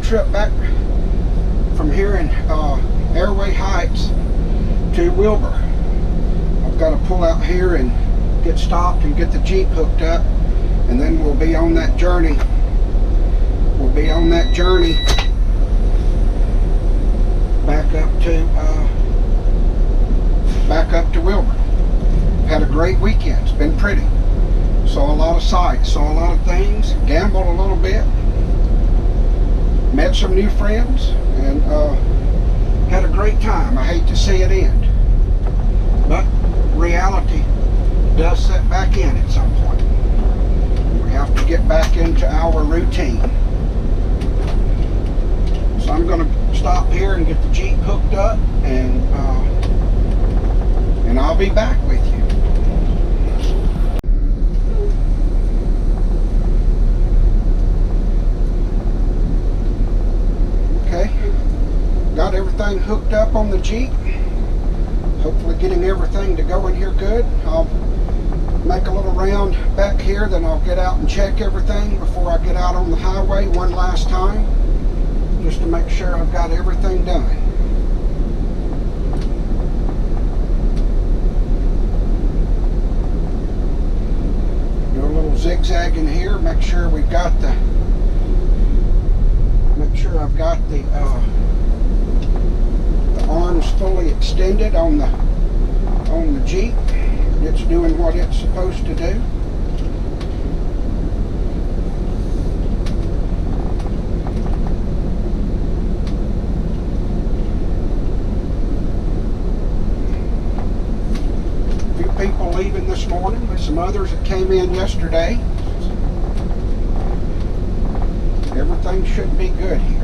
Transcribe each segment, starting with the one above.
trip back from here in Airway Heights to Wilbur. I've got to pull out here and get stopped and get the Jeep hooked up, and then we'll be on that journey. We'll be on that journey back up to Wilbur. Had a great weekend. It's been pretty. Saw a lot of sights, saw a lot of things, gambled a little bit, met some new friends, and had a great time. I hate to see it end, but reality does set back in at some point. We have to get back into our routine. So I'm going to stop here and get the Jeep hooked up, and I'll be back with you. Okay, got everything hooked up on the Jeep. Hopefully getting everything to go in here good. I'll make a little round back here, then I'll get out and check everything before I get out on the highway one last time, just to make sure I've got everything done. Do a little zigzag in here, make sure I've got the arms fully extended on the Jeep. It's doing what it's supposed to do. A few people leaving this morning, but some others that came in yesterday. Everything should be good here.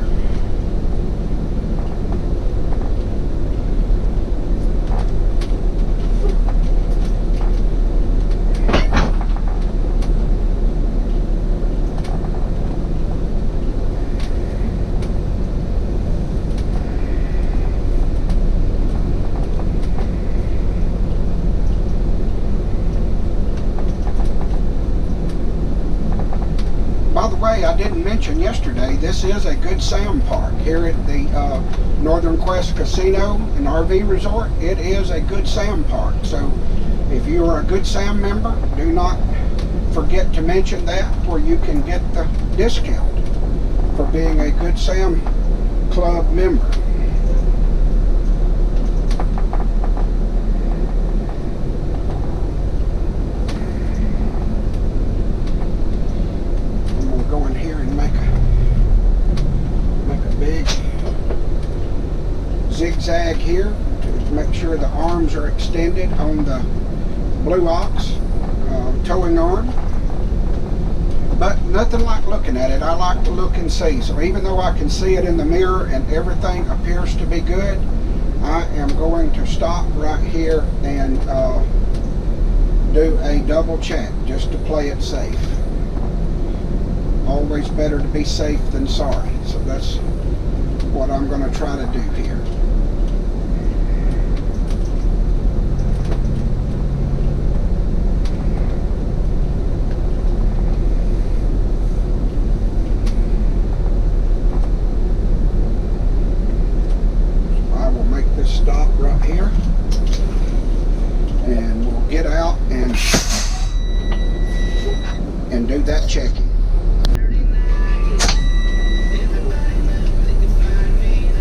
I didn't mention yesterday, this is a Good Sam Park here at the Northern Quest Casino and RV Resort. It is a Good Sam Park, so if you are a Good Sam member, do not forget to mention that, where you can get the discount for being a Good Sam Club member. Zigzag here to make sure the arms are extended on the Blue Ox towing arm, but nothing like looking at it. I like to look and see, so even though I can see it in the mirror and everything appears to be good, I am going to stop right here and do a double check just to play it safe. Always better to be safe than sorry, so that's what I'm going to try to do here. Stop right here, and we'll get out and do that checking.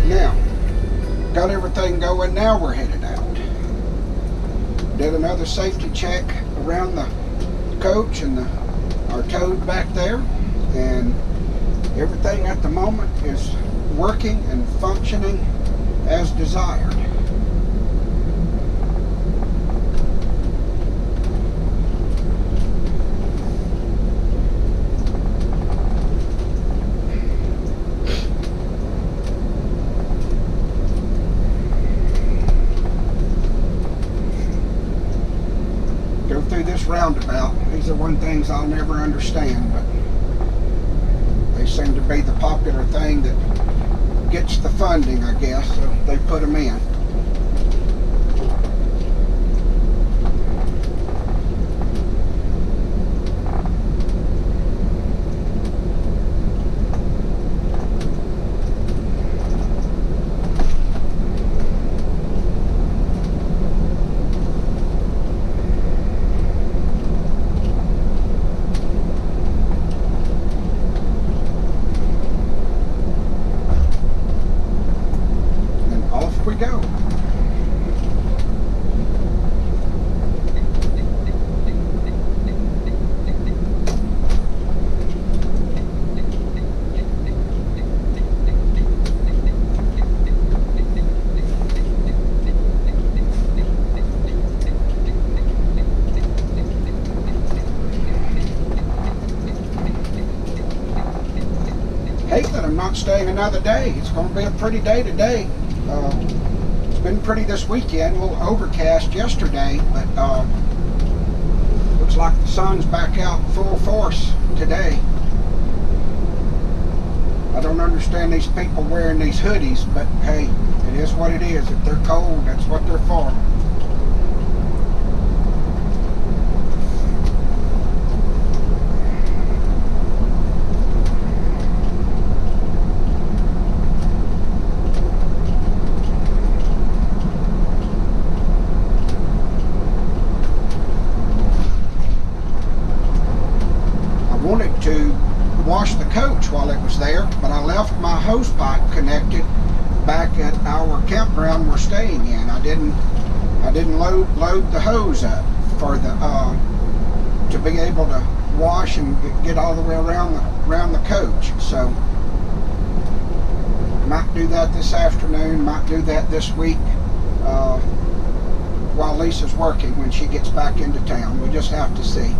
Now, got everything going. Now we're headed out. Did another safety check around the coach and our toad back there, and everything at the moment is working and functioning as desired. Go through this roundabout. These are one things I'll never understand, but they seem to be the popular thing that gets the funding, I guess, so they put them in. about staying another day. It's going to be a pretty day today. It's been pretty this weekend, a little overcast yesterday, but looks like the sun's back out full force today. I don't understand these people wearing these hoodies, but hey, it is what it is. If they're cold, that's what they're for. Wash the coach while it was there, but I left my hose pipe connected back at our campground we're staying in. I didn't load the hose up for the to be able to wash and get all the way around the coach. So might do that this afternoon, might do that this week while Lisa's working when she gets back into town. We just have to see.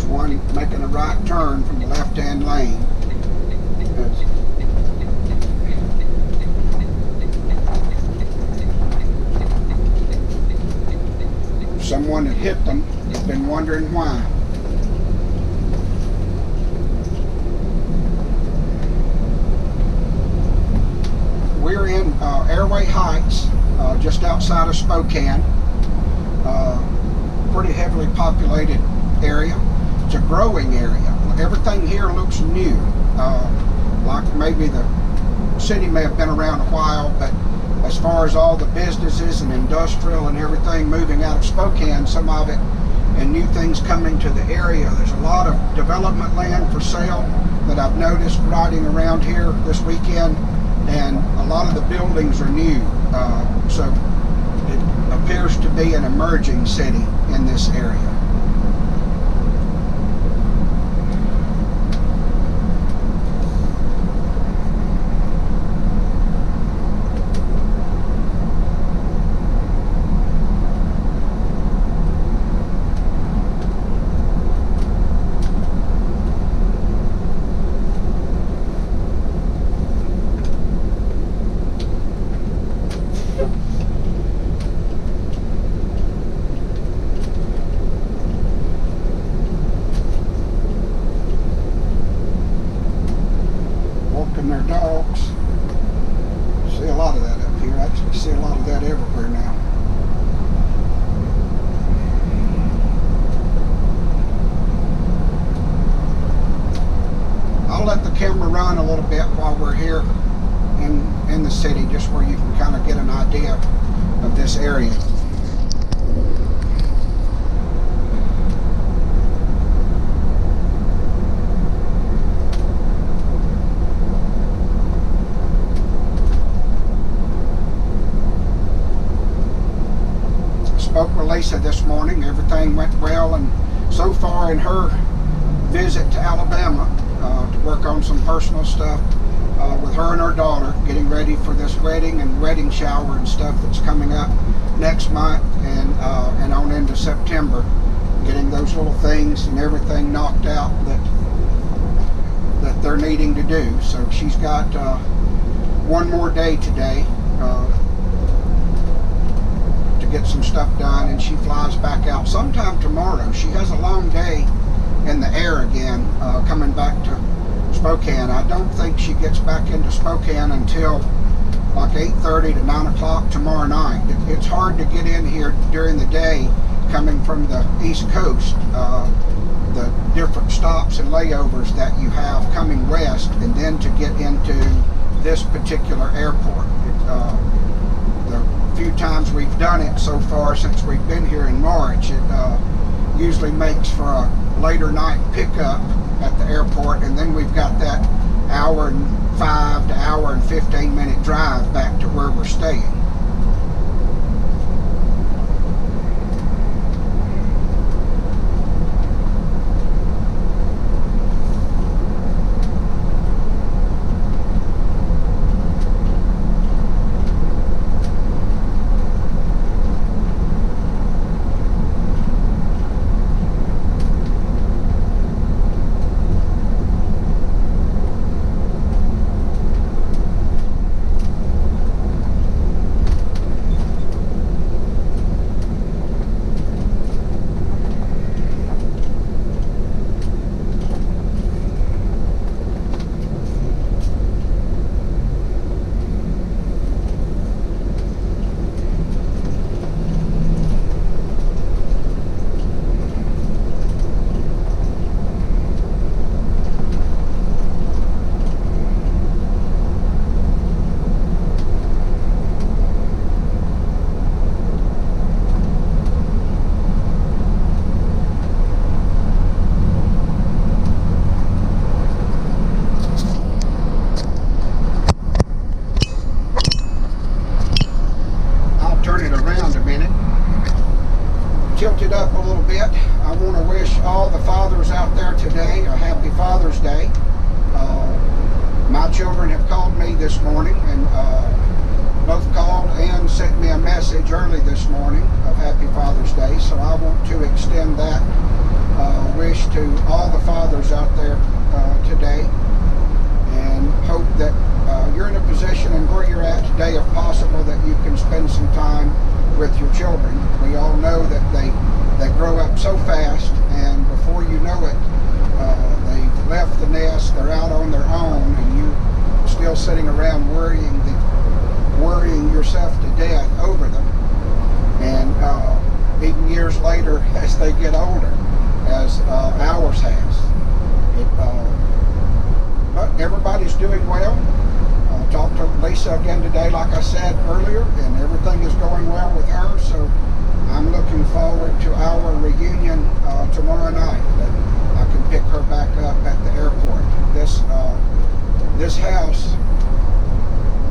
One making a right turn from the left-hand lane. Someone that hit them has been wondering why. We're in Airway Heights, just outside of Spokane. Pretty heavily populated area. It's a growing area. Everything here looks new. Like maybe the city may have been around a while, but as far as all the businesses and industrial and everything moving out of Spokane, some of it, and new things coming to the area. There's a lot of development land for sale that I've noticed riding around here this weekend, and a lot of the buildings are new. So it appears to be an emerging city in this area. Their dogs. See a lot of that up here. Actually see a lot of that everywhere now. I'll let the camera run a little bit while we're here in the city, just where you can kind of get an idea of this area. Spoke with Lisa this morning. Everything went well, and so far in her visit to Alabama to work on some personal stuff with her and her daughter, getting ready for this wedding and wedding shower and stuff that's coming up next month and on into September, getting those little things and everything knocked out that they're needing to do. So she's got one more day today to get some stuff done, and she flies back out sometime tomorrow. She has a long day in the air again, coming back to Spokane. I don't think she gets back into Spokane until like 8:30 to 9 o'clock tomorrow night. It's hard to get in here during the day coming from the East Coast, the different stops and layovers that you have coming west, and then to get into this particular airport. The few times we've done it so far since we've been here in March, it usually makes for a later night pickup at the airport, and then we've got that hour and 5 to hour and 15-minute drive back to where we're staying. children have called me this morning, and both called and sent me a message early this morning of Happy Father's Day. So I want to extend that wish to all the fathers out there today, and hope that you're in a position and where you're at today, if possible, that you can spend some time with your children. We all know that they grow up so fast, and before you know it, they've left the nest, they're out on their own, and you still sitting around worrying yourself to death over them. And even years later, as they get older, as ours has. But everybody's doing well. I talked to Lisa again today, like I said earlier, and everything is going well with her. So I'm looking forward to our reunion tomorrow night. That I can pick her back up at the airport.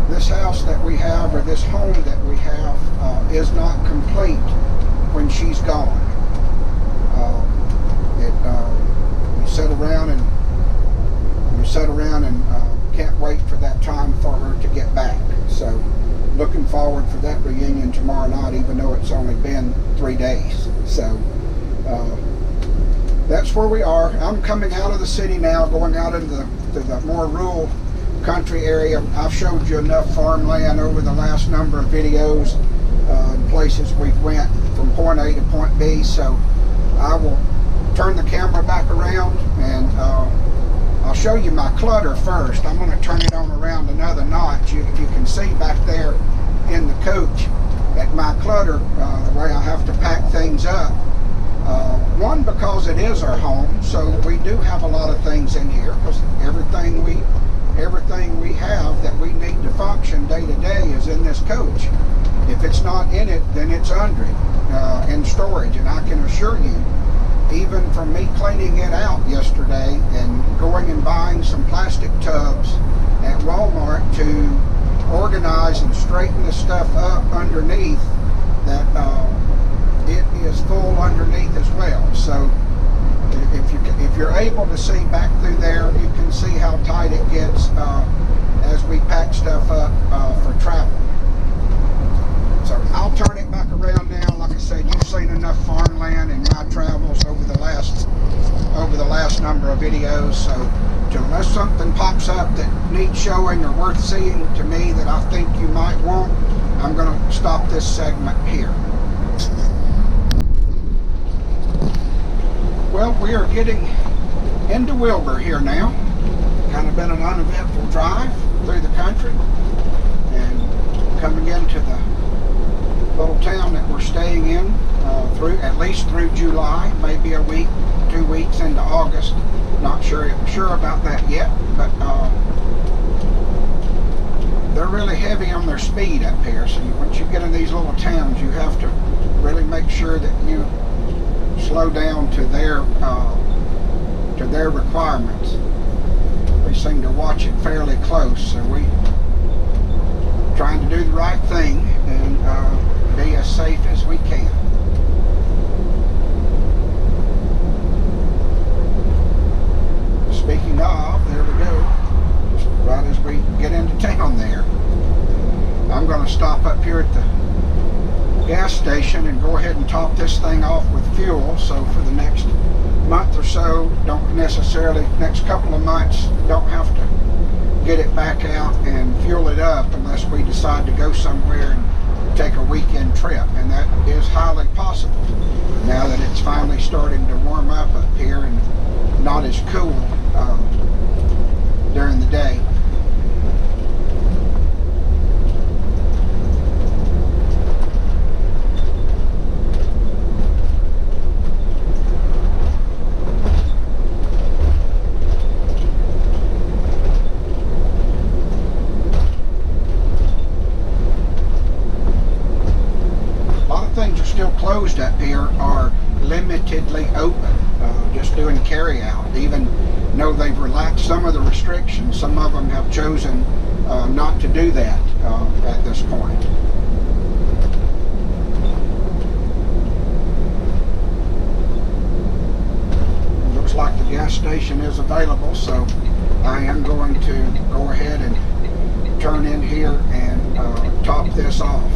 This house that we have, or this home that we have, is not complete when she's gone. You sit around and can't wait for that time for her to get back. So looking forward for that reunion tomorrow night, even though it's only been 3 days. So that's where we are. I'm coming out of the city now, going out into the more rural country area. I've showed you enough farmland over the last number of videos, places we've went from point A to point B. So I will turn the camera back around, and I'll show you my clutter first. I'm going to turn it on around another notch. You can see back there in the coach at my clutter, the way I have to pack things up. One, because it is our home, so we do have a lot of things in here, because everything we have that we need to function day to day is in this coach. If it's not in it, then it's under it in storage. And I can assure you, even from me cleaning it out yesterday and going and buying some plastic tubs at Walmart to organize and straighten the stuff up underneath, that it is full underneath as well. So if you're able to see back through there, you can see how tight it gets as we pack stuff up for travel. So I'll turn it back around now. Like I said, you've seen enough farmland in my travels over the last number of videos. So unless something pops up that needs showing or worth seeing to me that I think you might want, I'm going to stop this segment here. Well, we are getting into Wilbur here now. Kind of been an uneventful drive through the country, and coming into the little town that we're staying in at least through July, maybe a week, 2 weeks into August. Not sure about that yet, but they're really heavy on their speed up here. So once you get in these little towns, you have to really make sure that you slow down to their requirements. They seem to watch it fairly close, so we trying to do the right thing and be as safe as we can. Speaking of, there we go. Just right as we get into town there. I'm going to stop up here at the gas station and go ahead and top this thing off with fuel. So for the next month or so, next couple of months, don't have to get it back out and fuel it up unless we decide to go somewhere and take a weekend trip. And that is highly possible now that it's finally starting to warm up here and not as cool during the day. Closed up here are limitedly open, just doing carry out. Even though they've relaxed some of the restrictions, some of them have chosen not to do that at this point. Looks like the gas station is available, so I am going to go ahead and turn in here and top this off.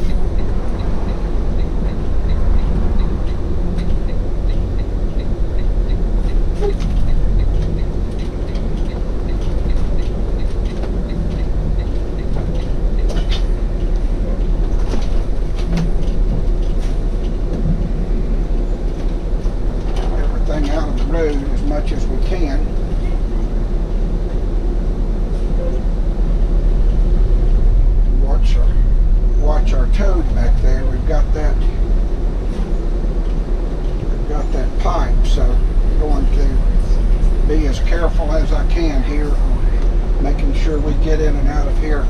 Everything out of the road as much as we can. Watch our toad back there. We've got that pipe, so I'm going to be as careful as I can here, making sure we get in and out of here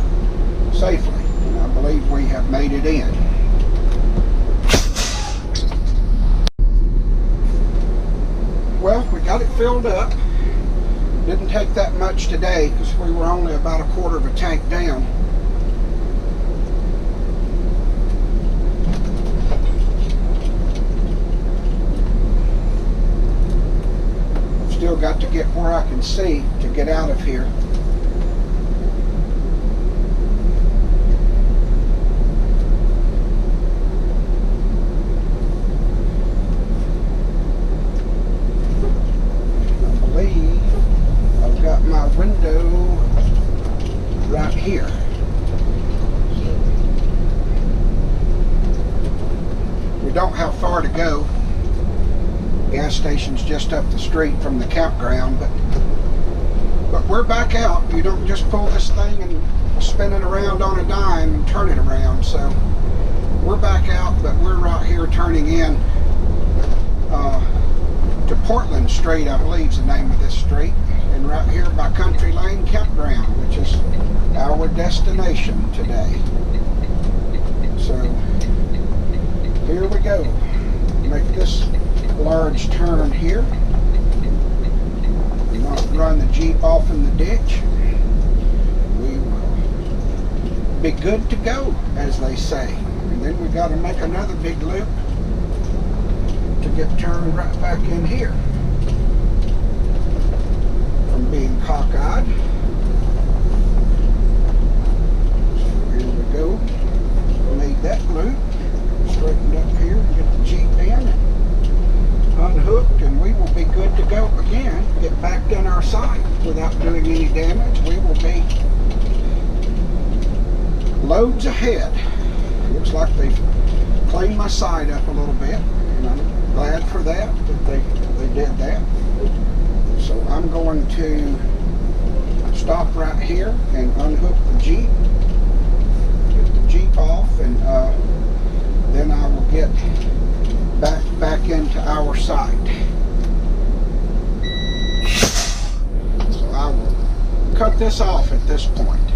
safely. And I believe we have made it in. Well, we got it filled up. Didn't take that much today because we were only about a quarter of a tank down. Still got to get where I can see to get out of here. I believe I've got my window right here. We don't have far to go. Gas station's just up the street from the campground, but we're back out. You don't just pull this thing and spin it around on a dime and turn it around. So we're back out, but we're right here turning in to Portland Street, I believe is the name of this street, and right here by Country Lane Campground, which is our destination today. So here we go. Make this large turn here. We not run the Jeep off in the ditch. We will be good to go, as they say. And then we got to make another big loop to get turned right back in here from being cockeyed. So here we go. Made that loop. Straightened up here and get the Jeep in. Unhooked, and we will be good to go again. Get back in our site without doing any damage. We will be loads ahead. Looks like they've cleaned my site up a little bit, and I'm glad for that they did that. So I'm going to stop right here and unhook the Jeep, get the Jeep off, and then I will get back into our site. So I will cut this off at this point.